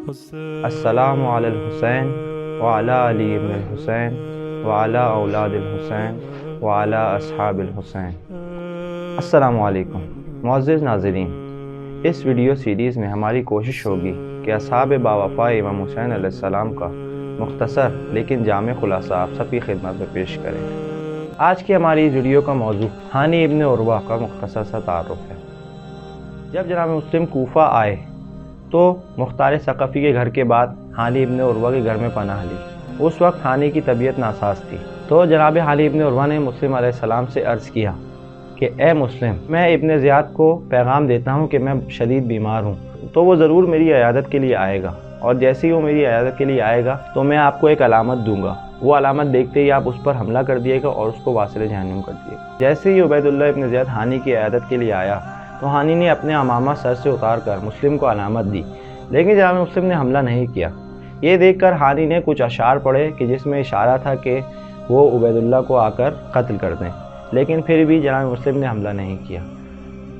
السلام علی الحسین وعلی علی ابن الحسین وعلی اولاد الحسین وعلی اصحاب الحسین۔ السلام علیکم معزز ناظرین، اس ویڈیو سیریز میں ہماری کوشش ہوگی کہ اصحاب باوفا امام حسین علیہ السلام کا مختصر لیکن جامع خلاصہ آپ سب کی خدمت میں پیش کریں۔ آج کی ہماری اس ویڈیو کا موضوع ہانی ابن عروہ کا مختصر سا تعارف ہے۔ جب جناب مسلم کوفہ آئے تو مختار ثقفی کے گھر کے بعد ہانی ابن عروہ کے گھر میں پناہ لی۔ اس وقت ہانی کی طبیعت ناساز تھی، تو جناب ہانی ابن عروہ نے مسلم علیہ السلام سے عرض کیا کہ اے مسلم، میں ابن زیاد کو پیغام دیتا ہوں کہ میں شدید بیمار ہوں، تو وہ ضرور میری عیادت کے لیے آئے گا، اور جیسے ہی وہ میری عیادت کے لیے آئے گا تو میں آپ کو ایک علامت دوں گا، وہ علامت دیکھتے ہی آپ اس پر حملہ کر دیے گا اور اس کو واصل جہنم کر دیے گا۔ جیسے ہی عبید اللہ ابن زیاد ہانی کی عیادت کے لیے آیا تو ہانی نے اپنے عمامہ سر سے اتار کر مسلم کو علامت دی، لیکن جناب مسلم نے حملہ نہیں کیا۔ یہ دیکھ کر ہانی نے کچھ اشعار پڑھے کہ جس میں اشارہ تھا کہ وہ عبید اللہ کو آ کر قتل کر دیں، لیکن پھر بھی جناب مسلم نے حملہ نہیں کیا۔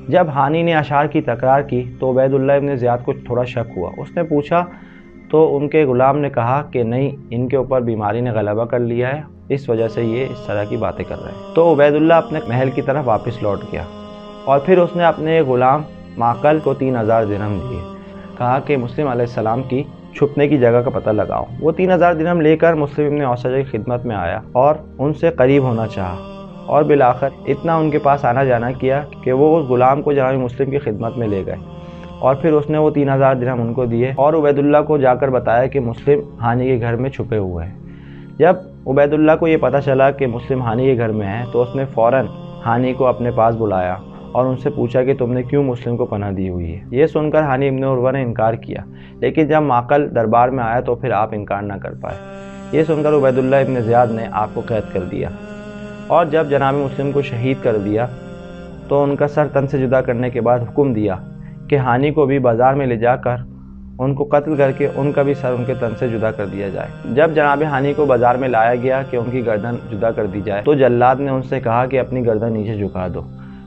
جب ہانی نے اشعار کی تکرار کی تو عبید اللہ ابن زیاد کو تھوڑا شک ہوا۔ اس نے پوچھا تو ان کے غلام نے کہا کہ نہیں، ان کے اوپر بیماری نے غلبہ کر لیا ہے، اس وجہ سے یہ اس طرح کی باتیں کر رہے ہیں۔ تو عبید اللہ اپنے محل کی طرف واپس لوٹ گیا، اور پھر اس نے اپنے غلام معقل کو 3000 درہم دیے، کہا کہ مسلم علیہ السلام کی چھپنے کی جگہ کا پتہ لگاؤ۔ وہ 3000 درہم لے کر مسلم ابن اوسج کی خدمت میں آیا اور ان سے قریب ہونا چاہا، اور بالآخر اتنا ان کے پاس آنا جانا کیا کہ وہ اس غلام کو جناب مسلم کی خدمت میں لے گئے، اور پھر اس نے وہ 3000 درہم ان کو دیے اور عبید اللہ کو جا کر بتایا کہ مسلم ہانی کے گھر میں چھپے ہوئے ہیں۔ جب عبید اللہ کو یہ پتہ چلا کہ مسلم ہانی کے گھر میں ہیں تو اس نے فوراً ہانی کو اپنے پاس بلایا اور ان سے پوچھا کہ تم نے کیوں مسلم کو پناہ دی ہوئی ہے۔ یہ سن کر ہانی ابن عروہ نے انکار کیا، لیکن جب معقل دربار میں آیا تو پھر آپ انکار نہ کر پائے۔ یہ سن کر عبید اللہ ابن زیاد نے آپ کو قید کر دیا، اور جب جناب مسلم کو شہید کر دیا تو ان کا سر تن سے جدا کرنے کے بعد حکم دیا کہ ہانی کو بھی بازار میں لے جا کر ان کو قتل کر کے ان کا بھی سر ان کے تن سے جدا کر دیا جائے۔ جب جناب ہانی کو بازار میں لایا گیا کہ ان کی گردن جدا کر دی جائے تو جلاد نے ان سے کہا کہ اپنی گردن نیچے جھکا دو،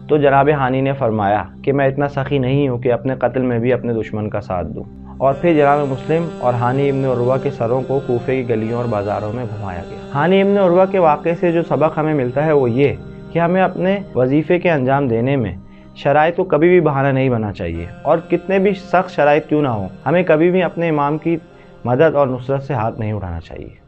تو جناب ہانی نے فرمایا کہ میں اتنا سخی نہیں ہوں کہ اپنے قتل میں بھی اپنے دشمن کا ساتھ دوں، اور پھر جناب مسلم اور ہانی ابن عروہ کے سروں کو کوفے کی گلیوں اور بازاروں میں گھمایا گیا۔ ہانی ابن عروہ کے واقعے سے جو سبق ہمیں ملتا ہے وہ یہ کہ ہمیں اپنے وظیفے کے انجام دینے میں شرائط کو کبھی بھی بہانہ نہیں بننا چاہیے، اور کتنے بھی سخت شرائط کیوں نہ ہوں، ہمیں کبھی بھی اپنے امام کی مدد اور نصرت سے ہاتھ نہیں اٹھانا چاہیے۔